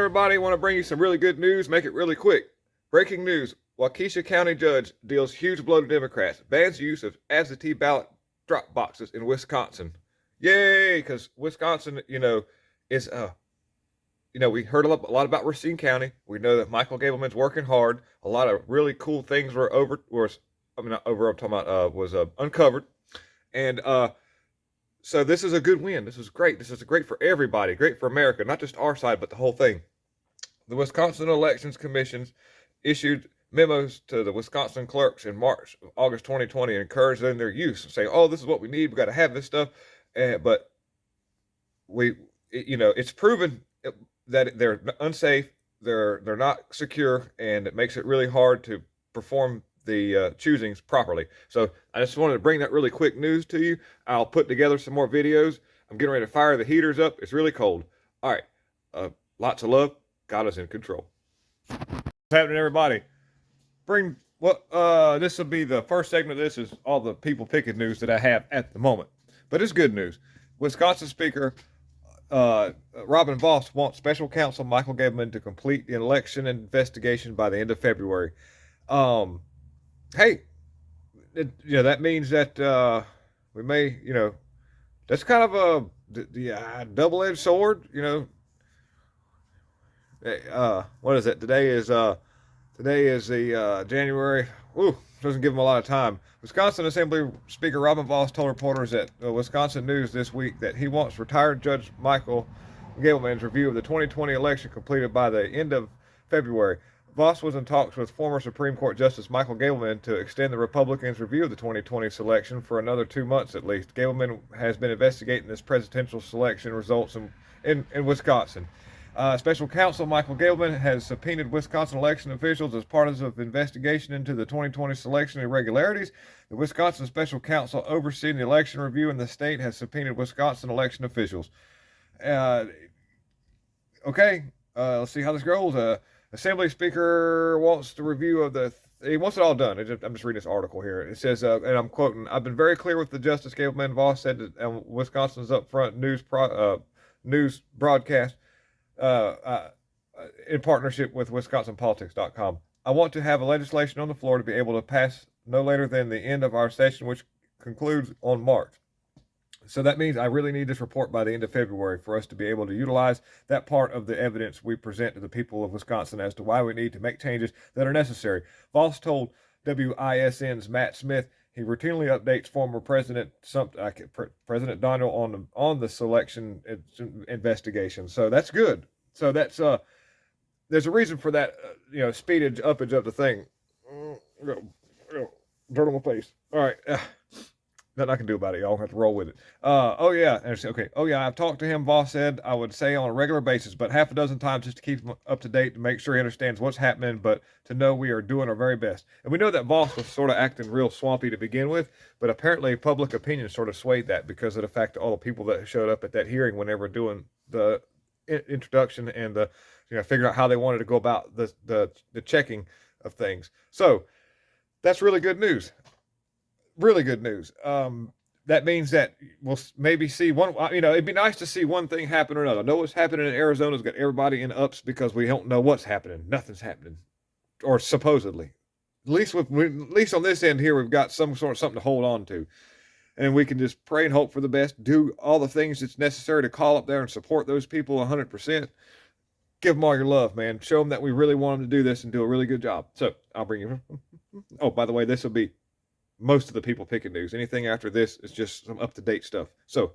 everybody? I want to bring you some really good news. Make it really quick. Breaking news. Waukesha County judge deals huge blow to Democrats. Bans use of absentee ballot drop boxes in Wisconsin. Yay! Because Wisconsin, is we heard a lot about Racine County. We know that Michael Gableman's working hard. A lot of really cool things were uncovered. And so this is a good win. This is great. This is great for everybody. Great for America, not just our side, but the whole thing. The Wisconsin Elections Commission issued memos to the Wisconsin clerks in August 2020, encouraging their use, saying, "Oh, this is what we need. We got to have this stuff." But it's proven that they're unsafe. They're not secure, and it makes it really hard to perform the choosings properly. So I just wanted to bring that really quick news to you. I'll put together some more videos. I'm getting ready to fire the heaters up. It's really cold. All right. Lots of love. God is in control. What's happening, everybody? This will be the first segment. This is all the people picking news that I have at the moment, but it's good news. Wisconsin Speaker Robin Vos wants Special Counsel Michael Gableman to complete the election investigation by the end of February. That means that we may, that's kind of a double-edged sword. What is it? Today is the January. Doesn't give him a lot of time. Wisconsin Assembly Speaker Robin Vos told reporters at Wisconsin News this week that he wants retired Judge Michael Gableman's review of the 2020 election completed by the end of February. Vos was in talks with former Supreme Court Justice Michael Gableman to extend the Republicans' review of the 2020 selection for another 2 months at least. Gableman has been investigating this presidential selection results in Wisconsin. Special Counsel Michael Gableman has subpoenaed Wisconsin election officials as part of the investigation into the 2020 selection irregularities. The Wisconsin Special Counsel overseeing the election review in the state has subpoenaed Wisconsin election officials. Let's see how this goes. Assembly Speaker wants the review of he wants it all done. I'm just reading this article here. It says, and I'm quoting, "I've been very clear with the Justice Gableman." Vos said that Wisconsin's Upfront news broadcast in partnership with WisconsinPolitics.com. "I want to have a legislation on the floor to be able to pass no later than the end of our session, which concludes on March. So that means I really need this report by the end of February for us to be able to utilize that part of the evidence we present to the people of Wisconsin as to why we need to make changes that are necessary." Vos told WISN's Matt Smith he routinely updates former President Donald on the selection investigation. So that's good. So that's there's a reason for that. Speedage uppage of the thing. Dirt on my face. All right. Nothing I can do about it, y'all. I have to roll with it. Okay. I've talked to him, Vos said, I would say on a regular basis, but half a dozen times just to keep him up to date, to make sure he understands what's happening, but to know we are doing our very best. And we know that Vos was sort of acting real swampy to begin with, but apparently public opinion sort of swayed that because of the fact that all the people that showed up at that hearing when they were doing the introduction and the, figuring out how they wanted to go about the checking of things. So that's really good news. Really good news. That means that we'll maybe see one, it'd be nice to see one thing happen or another. I know what's happening in Arizona's got everybody in ups because we don't know what's happening. Nothing's happening, or supposedly. At least on this end here, we've got some sort of something to hold on to, and we can just pray and hope for the best. Do all the things that's necessary to call up there and support those people 100%. Give them all your love, man. Show them that we really want them to do this and do a really good job. So I'll bring you. Oh, by the way, this will be most of the people picking news. Anything after this is just some up-to-date stuff. So,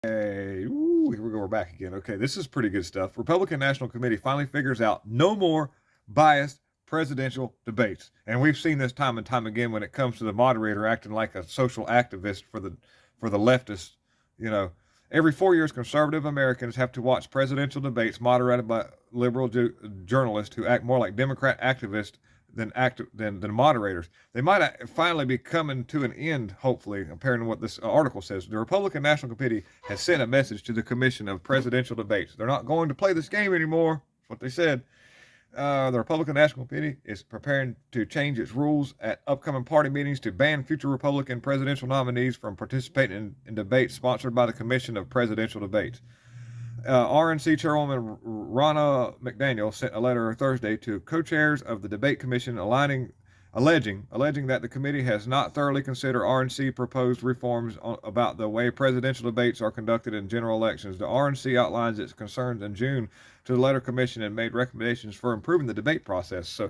hey, here we go. We're back again. Okay, this is pretty good stuff. Republican National Committee finally figures out no more biased presidential debates. And we've seen this time and time again when it comes to the moderator acting like a social activist for the leftists. Every 4 years, conservative Americans have to watch presidential debates moderated by liberal journalists who act more like Democrat activists than moderators. They might finally be coming to an end, hopefully, apparently what this article says. The Republican National Committee has sent a message to the Commission of Presidential Debates. They're not going to play this game anymore. That's what they said. The Republican National Committee is preparing to change its rules at upcoming party meetings to ban future Republican presidential nominees from participating in debates sponsored by the Commission of Presidential Debates. RNC Chairwoman Ronna McDaniel sent a letter Thursday to co-chairs of the debate commission alleging that the committee has not thoroughly considered RNC proposed reforms about the way presidential debates are conducted in general elections. The RNC outlines its concerns in June to the letter commission and made recommendations for improving the debate process. So,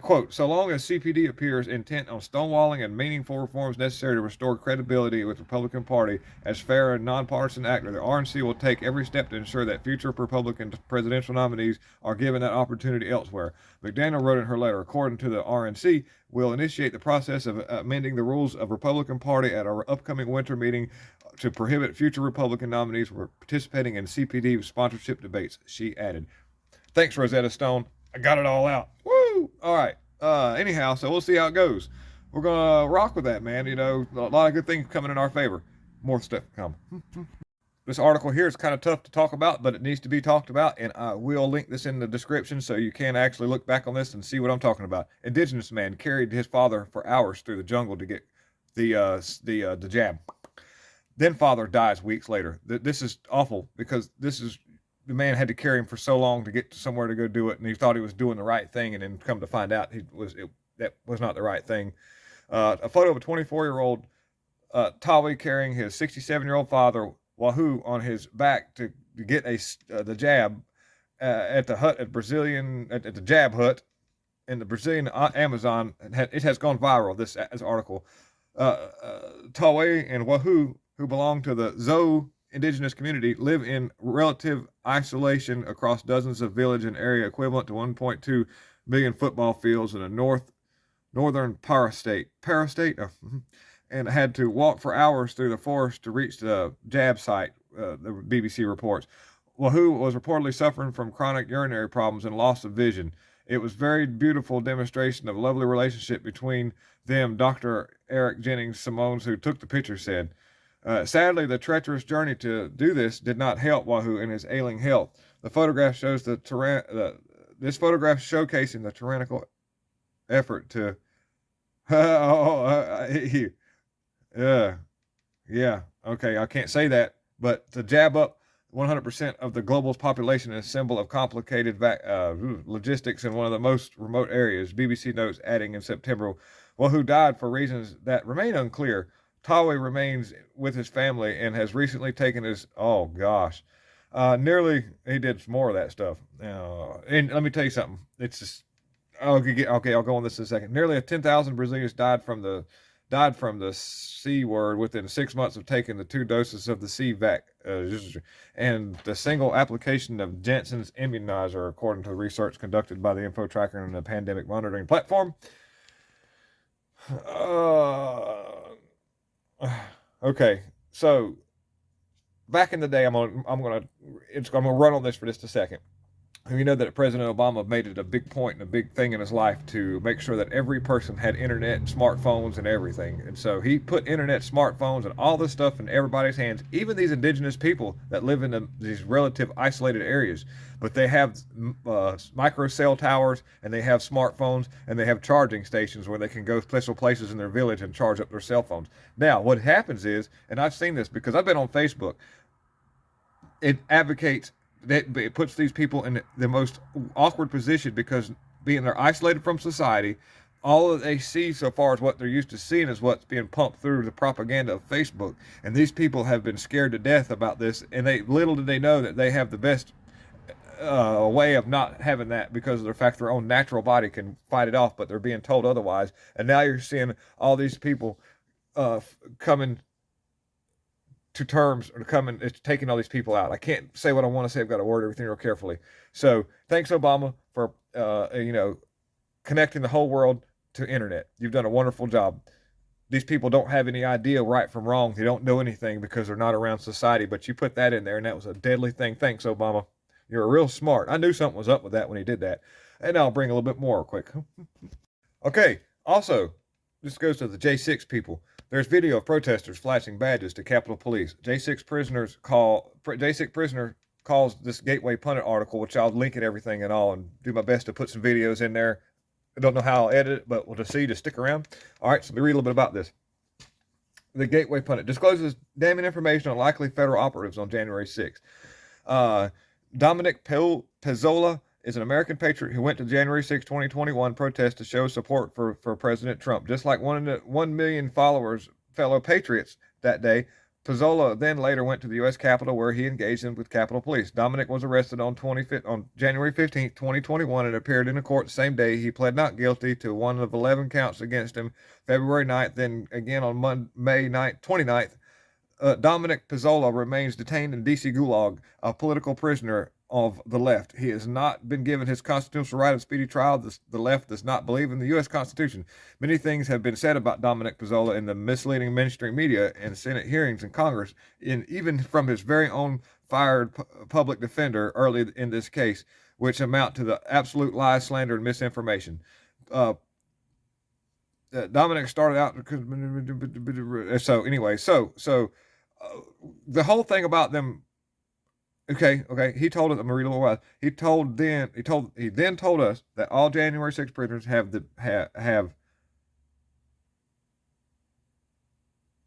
quote, so long as CPD appears intent on stonewalling and meaningful reforms necessary to restore credibility with the Republican Party as fair and nonpartisan actor, the RNC will take every step to ensure that future Republican presidential nominees are given that opportunity elsewhere. McDaniel wrote in her letter, according to the RNC, will initiate the process of amending the rules of Republican Party at our upcoming winter meeting to prohibit future Republican nominees from participating in CPD sponsorship debates, she added. Thanks, Rosetta Stone. I got it all out. Woo! All right. Anyhow, so we'll see how it goes. We're going to rock with that, man. You know, a lot of good things coming in our favor. More stuff to come. This article here is kind of tough to talk about, but it needs to be talked about, and I will link this in the description so you can actually look back on this and see what I'm talking about. Indigenous man carried his father for hours through the jungle to get the jab. Then father dies weeks later. This is awful because the man had to carry him for so long to get to somewhere to go do it, and he thought he was doing the right thing, and then come to find out that was not the right thing. A photo of a 24-year-old Tawi carrying his 67-year-old father Wahoo on his back to get the jab at the jab hut in the Brazilian Amazon. It has gone viral. This article. Tawi and Wahoo, who belong to the Zo indigenous community, live in relative isolation across dozens of villages and area equivalent to 1.2 million football fields in a northern Para state, and had to walk for hours through the forest to reach the jab site, the BBC reports. Wahoo was reportedly suffering from chronic urinary problems and loss of vision. It was a very beautiful demonstration of a lovely relationship between them, Dr. Eric Jennings Simons, who took the picture, said. Sadly, the treacherous journey to do this did not help Wahoo in his ailing health. The photograph shows this photograph showcasing the tyrannical effort to okay, I can't say that, but to jab up 100% of the global's population is a symbol of complicated logistics in one of the most remote areas, BBC notes, adding in September, Wahoo died for reasons that remain unclear. Tawi remains with his family and has recently taken his, he did some more of that stuff. And let me tell you something. It's just, I'll go on this in a second. Nearly 10,000 Brazilians died from the C word within 6 months of taking the 2 doses of the C-Vac, and the single application of Janssen's immunizer, according to research conducted by the Info Tracker and the Pandemic Monitoring Platform. Okay, so back in the day, I'm gonna run on this for just a second. You know that President Obama made it a big point and a big thing in his life to make sure that every person had internet and smartphones and everything. And so he put internet, smartphones, and all this stuff in everybody's hands, even these indigenous people that live in these relative isolated areas. But they have micro cell towers, and they have smartphones, and they have charging stations where they can go special places in their village and charge up their cell phones. Now, what happens is, and I've seen this because I've been on Facebook, it advocates that it puts these people in the most awkward position because they're isolated from society. All that they see so far as what they're used to seeing is what's being pumped through the propaganda of Facebook. And these people have been scared to death about this, and little did they know that they have the best way of not having that because of the fact their own natural body can fight it off, but they're being told otherwise. And now you're seeing all these people coming to terms or it's taking all these people out. I can't say what I want to say. I've got to word everything real carefully. So thanks, Obama, for connecting the whole world to internet. You've done a wonderful job. These people don't have any idea right from wrong. They don't know anything because they're not around society, but you put that in there, and that was a deadly thing. Thanks, Obama. You're real smart. I knew something was up with that when he did that. And I'll bring a little bit more quick. Okay, also, this goes to the J6 people. There's video of protesters flashing badges to Capitol Police. J6 prisoner calls this Gateway Pundit article, which I'll link at everything and all, and do my best to put some videos in there. I don't know how I'll edit it, but we'll just see. Just stick around. All right, so let me read a little bit about this. The Gateway Pundit discloses damning information on likely federal operatives on January 6th. Dominic Pezzola is an American patriot who went to January 6, 2021 protest to show support for President Trump. Just like 1 million followers, fellow patriots that day, Pezzola then later went to the U.S. Capitol where he engaged with Capitol Police. Dominic was arrested on January 15, 2021 and appeared in a court the same day. He pled not guilty to one of 11 counts against him February 9th, then again on May 29th. Dominic Pezzola remains detained in D.C. Gulag, a political prisoner of the left. He has not been given his constitutional right of speedy trial. The left does not believe in the U.S. Constitution. Many things have been said about Dominic Pezzola in the misleading mainstream media and Senate hearings in Congress, even from his very own fired public defender early in this case, which amount to the absolute lies, slander, and misinformation. Dominic started out so anyway, the whole thing about them. Okay. He told us. I'm gonna read a little while. He then told us that all January 6 prisoners have.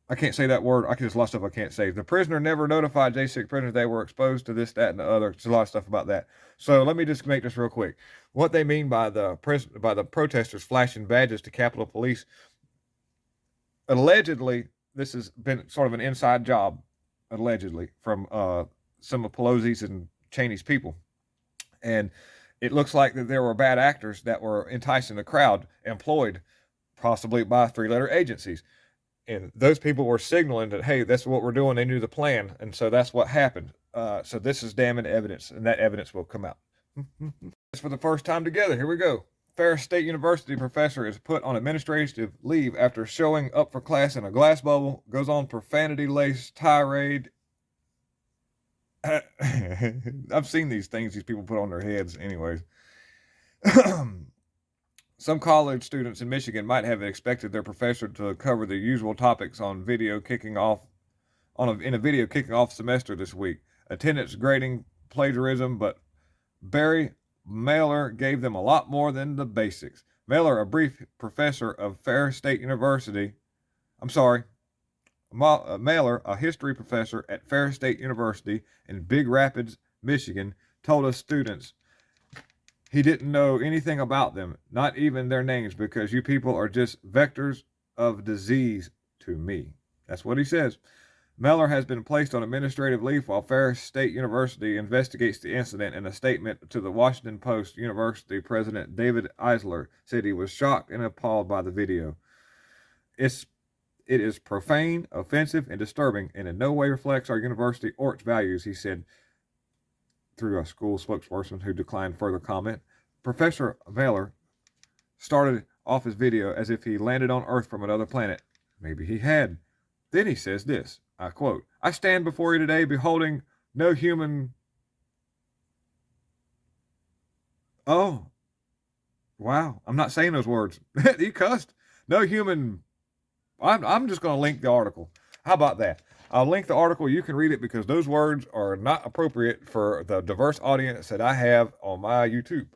I can't say that word. There's a lot of stuff I can't say. The prisoner never notified J6 prisoners they were exposed to this, that, and the other. There's a lot of stuff about that. So let me just make this real quick. What they mean by the protesters flashing badges to Capitol Police. Allegedly, this has been sort of an inside job. Allegedly, from some of Pelosi's and Cheney's people, and it looks like that there were bad actors that were enticing the crowd, employed possibly by three-letter agencies. And those people were signaling that, hey, that's what we're doing. They knew the plan. And so that's what happened. So this is damning evidence, and that evidence will come out. It's for the first time together. Here we go. Ferris State University professor is put on administrative leave after showing up for class in a glass bubble, goes on profanity-laced tirade. I've seen these things these people put on their heads anyways. Some college students in Michigan might have expected their professor to cover the usual topics on video kicking off in a video kicking off semester this week. Attendance grading, plagiarism, but Barry Mailer gave them a lot more than the basics. Mailer, a brief professor of Ferris State University, Mailer, a history professor at Ferris State University in Big Rapids, Michigan, told us students he didn't know anything about them, not even their names, because you people are just vectors of disease to me. That's what he says. Mailer has been placed on administrative leave while Ferris State University investigates the incident. In a statement to the Washington Post, University President David Eisler said he was shocked and appalled by the video. It is profane, offensive, and disturbing, and in no way reflects our university or its values, he said through a school spokesperson who declined further comment. Professor Mailer started off his video as if he landed on Earth from another planet. Maybe he had. Then he says this, I quote, "I stand before you today beholding no human..." Oh, wow. I'm not saying those words. He cussed. No human... I'm just going to link the article. How about that? I'll link the article. You can read it because those words are not appropriate for the diverse audience that I have on my YouTube.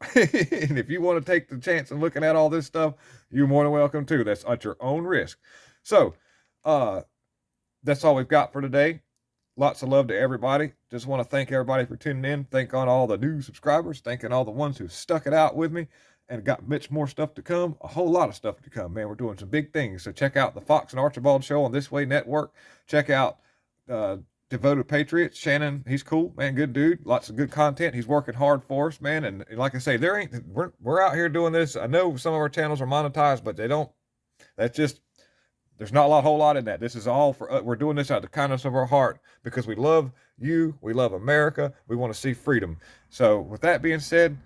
And if you want to take the chance of looking at all this stuff, you're more than welcome to. That's at your own risk. So, that's all we've got for today. Lots of love to everybody. Just want to thank everybody for tuning in. Thank on all the new subscribers. Thanking all the ones who stuck it out with me and got much more stuff to come. A whole lot of stuff to come, man. We're doing some big things. So check out the Fox and Archibald show on This Way Network. Check out Devoted Patriots. Shannon, he's cool, man. Good dude. Lots of good content. He's working hard for us, man. And like I say, we're out here doing this. I know some of our channels are monetized, but there's not a whole lot in that. This is all for we're doing this out of the kindness of our heart because we love you. We love America. We want to see freedom. So with that being said,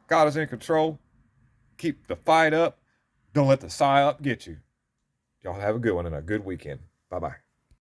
God is in control. Keep the fight up. Don't let the psyop get you. Y'all have a good one and a good weekend. Bye-bye.